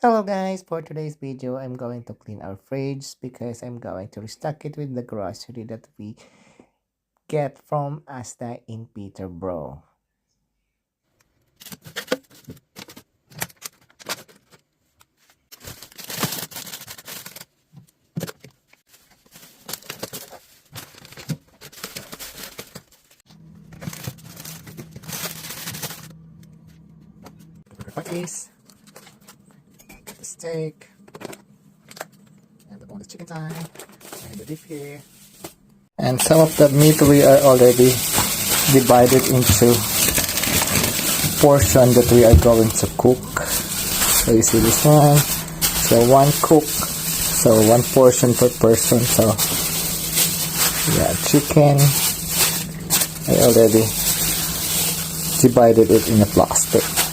Hello guys, for today's video, I'm going to clean our fridge because I'm going to restock it with the grocery that we get from Asta in Peterborough. Patties, the steak, and the boneless chicken thigh, and the beef here. And some of the meat we are already divided into portion that we are going to cook. So you see this one, so one cook, so one portion per person. So yeah, chicken, I already divided it in a plastic.